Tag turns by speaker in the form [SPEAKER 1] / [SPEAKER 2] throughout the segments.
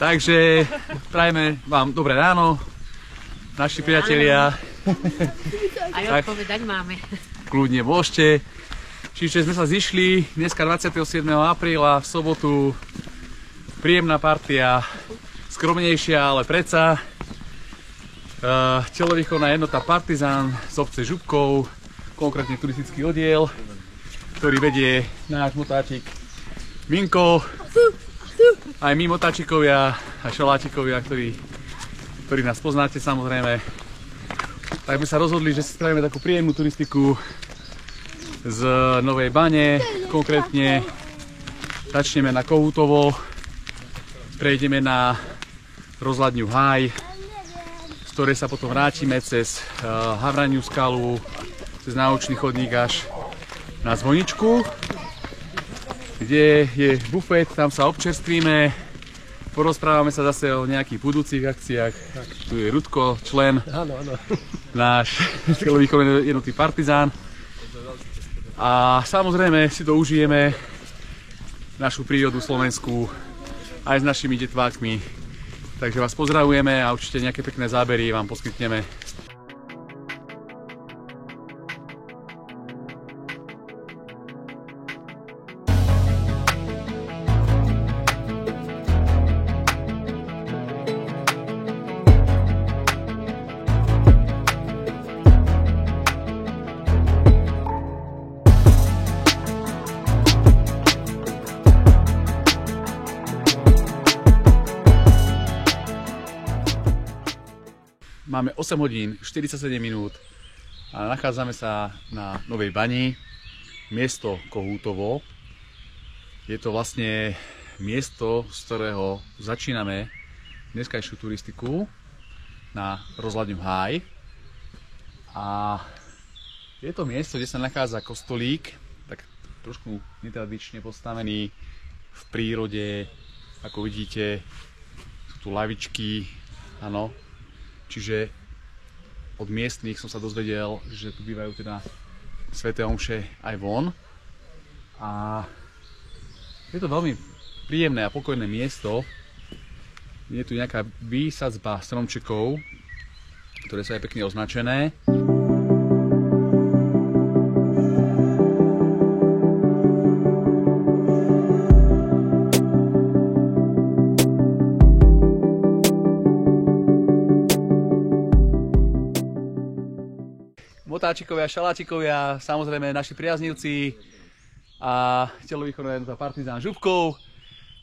[SPEAKER 1] Takže prajeme vám dobré ráno, naši priatelia.
[SPEAKER 2] Aj odpovedať máme.
[SPEAKER 1] Kľudne môžete. Čiže sme sa zišli dneska 27. apríla v sobotu. Príjemná partia, skromnejšia, ale predsa. Telovýchovná jednota Partizán z obce Župkov, konkrétne turistický oddiel, ktorý vedie náš motáčik Minko. Aj my motáčikovia a šaláčikovia, ktorí nás poznáte samozrejme. Tak sme sa rozhodli, že si spravíme takú príjemnú turistiku z Novej Bane. Konkrétne začneme na Kohútovo, prejdeme na rozhľadňu Háj, z ktorej sa potom vrátime cez Havraniu skalu, cez naučný chodník až na Zvoničku, kde je bufet, tam sa občerstvíme, porozprávame sa zase o nejakých budúcich akciách. Tu je Rudko, člen, náš telovýchovnej jednoty Partizán. A samozrejme si to užijeme, našu prírodu slovenskú, aj s našimi detvákmi. Takže vás pozdravujeme a určite nejaké pekné zábery vám poskytneme. Máme 8 hodín 47 minút a nachádzame sa na Novej Bani, miesto Kohútovo. Je to vlastne miesto, z ktorého začíname dneskajšiu turistiku na rozhľadňu Háj. A je to miesto, kde sa nachádza kostolík, tak trošku netradične postavený v prírode. Ako vidíte, sú tu lavičky, áno. Čiže od miestnych som sa dozvedel, že tu bývajú teda sväté omše aj von. A je to veľmi príjemné a pokojné miesto. Je tu nejaká výsadzba stromčekov, ktoré sú aj pekne označené. Motáčikovia, šaláčikovia, samozrejme naši priaznivci a telovýchovná jednota Partizán Župkov.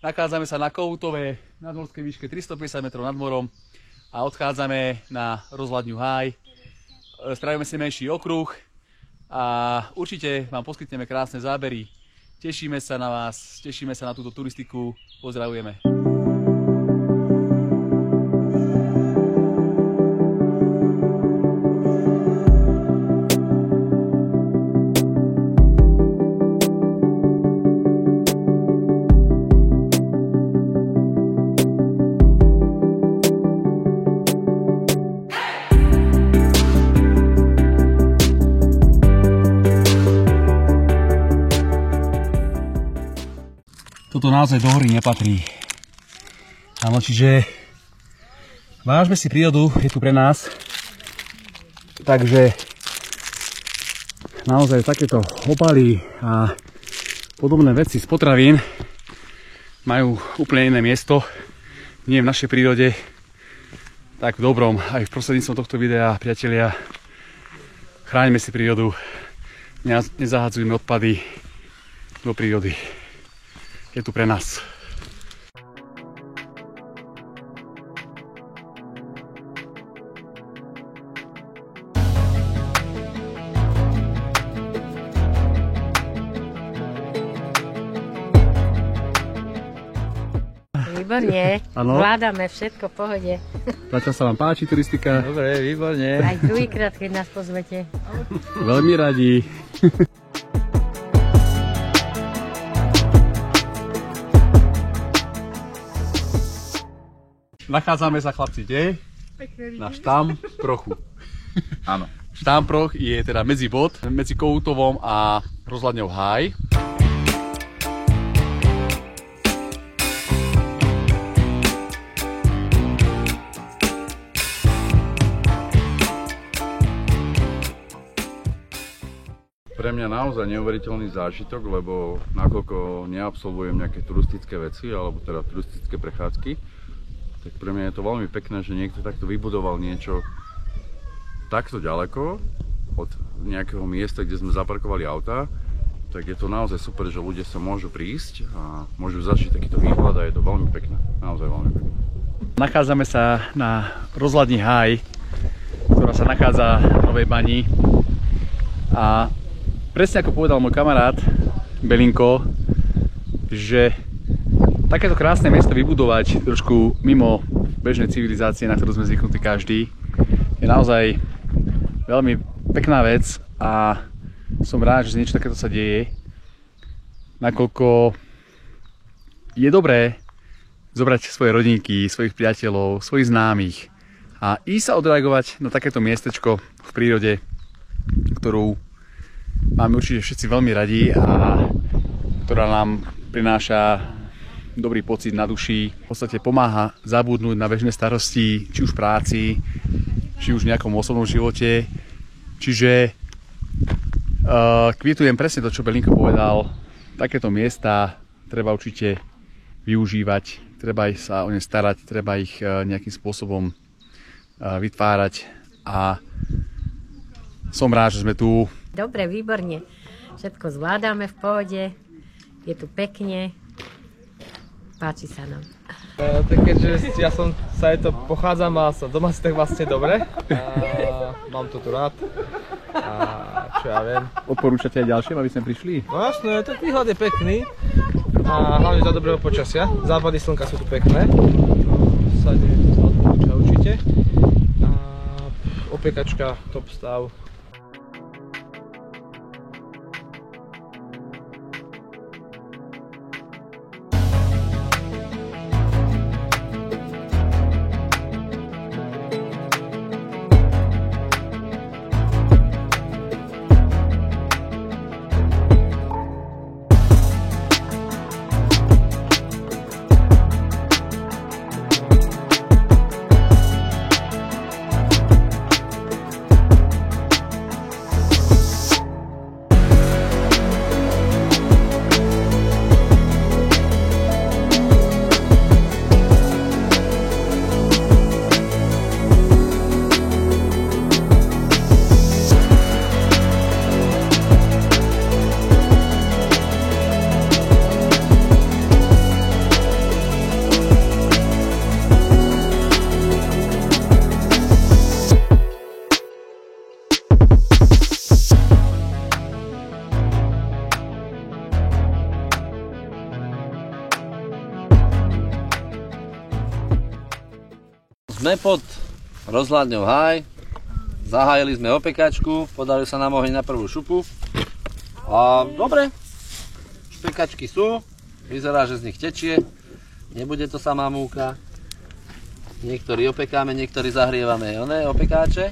[SPEAKER 1] Nachádzame sa na Kohútove, nadmorskej výške 350 m nad morom a odchádzame na rozhľadňu Háj. Spravíme si menší okruh a určite vám poskytneme krásne zábery. Tešíme sa na vás, tešíme sa na túto turistiku, pozdravujeme. Toto naozaj do hory nepatrí. Áno, čiže vážme si prírodu, je tu pre nás. Takže naozaj takéto obaly a podobné veci z potravín majú úplne iné miesto. Nie v našej prírode, tak v dobrom. Aj v prostredníctvom tohto videa, priatelia, chráňme si prírodu, nezahadzujme odpady do prírody. Je tu pre nás.
[SPEAKER 2] Výborne, zvládame všetko v pohode.
[SPEAKER 1] Zatiaľ sa vám páči turistika?
[SPEAKER 3] Dobre, výborne.
[SPEAKER 2] Aj druhýkrát, keď nás pozvete.
[SPEAKER 1] Veľmi radi. Nachádzame sa, chlapci, kde? Na Štámprochu. Áno. Štámproch je teda medzibod medzi Kohútovom a rozhľadňou Háj.
[SPEAKER 3] pre mňa naozaj neuveriteľný zážitok, lebo nakoľko neabsolvujem nejaké turistické veci, alebo teda turistické prechádzky, tak pre mňa je to veľmi pekné, že niekto takto vybudoval niečo takto ďaleko od nejakého miesta, kde sme zaparkovali autá. Tak je to naozaj super, že ľudia sa môžu prísť a môžu zažiť takýto výhľad a je to veľmi pekné, naozaj veľmi pekné.
[SPEAKER 1] Nachádzame sa na rozhľadni Háj, ktorá sa nachádza v Novej Bani. A presne ako povedal môj kamarát Belinko, že takéto krásne miesto vybudovať trošku mimo bežnej civilizácie, na ktorú sme zvyknutí každý, je naozaj veľmi pekná vec a som rád, že niečo takéto sa deje, nakoľko je dobré zobrať svoje rodinky, svojich priateľov, svojich známych a ísť sa odreagovať na takéto miestečko v prírode, ktorú máme určite všetci veľmi radi a ktorá nám prináša dobrý pocit na duši. V podstate pomáha zabudnúť na bežné starosti, či už práci, či už v nejakom osobnom živote. Čiže kvitujem presne to, čo Belinko povedal. Takéto miesta treba určite využívať, treba sa o ne starať, treba ich nejakým spôsobom vytvárať a som rád, že sme tu.
[SPEAKER 2] Dobre, výborne. Všetko zvládame v pohode. Je tu pekne. Páči sa nám.
[SPEAKER 4] Tak keďže ja som sa aj to pochádzam a som doma si tak vlastne dobre. Mám to tu rád. A čo ja viem.
[SPEAKER 1] Odporúčate aj ďalším, aby sme prišli?
[SPEAKER 4] No jasné, ten výhľad je pekný. A hlavne za dobrého počasia. Západy slnka sú tu pekné. Sa odporúča určite. A opiekačka, top stav.
[SPEAKER 5] Sme pod rozhľadňou Háj, zahájili sme opiekačku, podali sa nám oheň na prvú šupu a dobre, špekačky sú, vyzerá, že z nich tečie, nebude to samá múka, niektorí opekáme, niektorí zahrievame opekáče.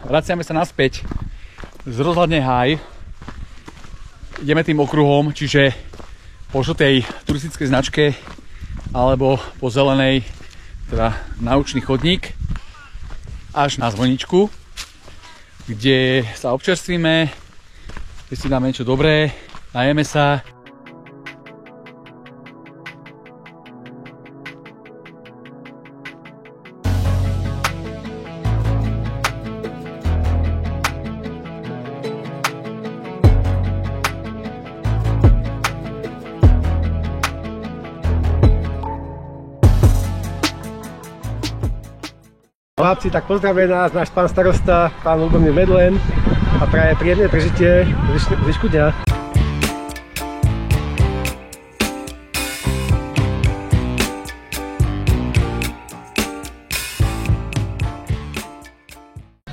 [SPEAKER 1] Vraciame sa naspäť z rozhľadne Háj. Ideme tým okruhom, čiže po žltej turistickej značke alebo po zelenej, teda naučný chodník, až na zvoničku, kde sa občerstvíme, kde si dáme niečo dobré, najeme sa.
[SPEAKER 6] Chlapci, tak pozdravuje nás náš pán starosta, pán Lubomír Medlen a praje príjemné prežitie zvyšku dňa.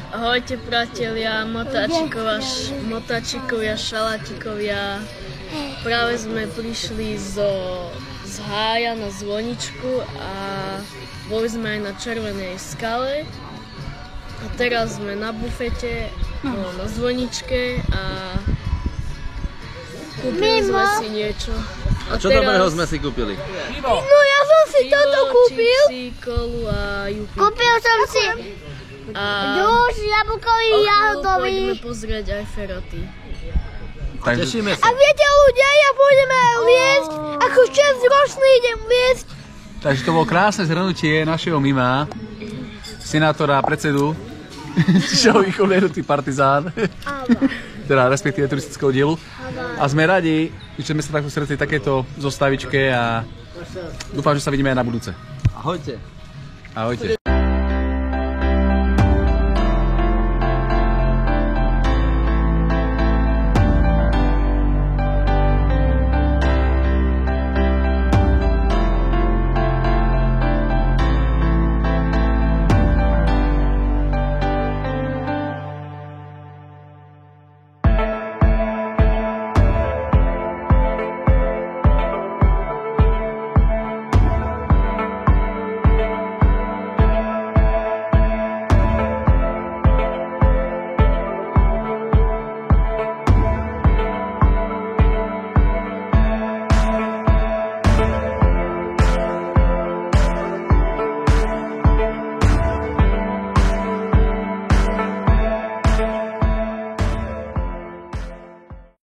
[SPEAKER 7] Ahojte priatelia, motáčikovia, šalátikovia. Práve sme prišli z Hája na zvoničku a boli sme aj na Červenej skale. A teraz sme na bufete, na zvoničke a Kúpili sme si niečo.
[SPEAKER 5] A čo dobrého sme si kúpili?
[SPEAKER 8] No ja som si toto kúpil.
[SPEAKER 7] Čipsy, kolu a jupi.
[SPEAKER 8] Kúpil som si
[SPEAKER 7] A
[SPEAKER 8] džús jablkový, jahodový.
[SPEAKER 7] pôjdeme pozrieť aj feroty.
[SPEAKER 1] Takže,
[SPEAKER 5] Tešíme
[SPEAKER 8] A
[SPEAKER 5] sa.
[SPEAKER 8] viete ľudia, ja pôjdeme liesť, ako 6-ročný idem liesť.
[SPEAKER 1] takže to bolo krásne zhrnutie našeho mima, senátora, predsedu Šišovo výchovnej Partizán, teda respektíve turistického dielu. A sme radi, že sme sa takto stretli takéto zostavičke a dúfam, že sa vidíme aj na budúce.
[SPEAKER 5] Ahojte.
[SPEAKER 1] Ahojte.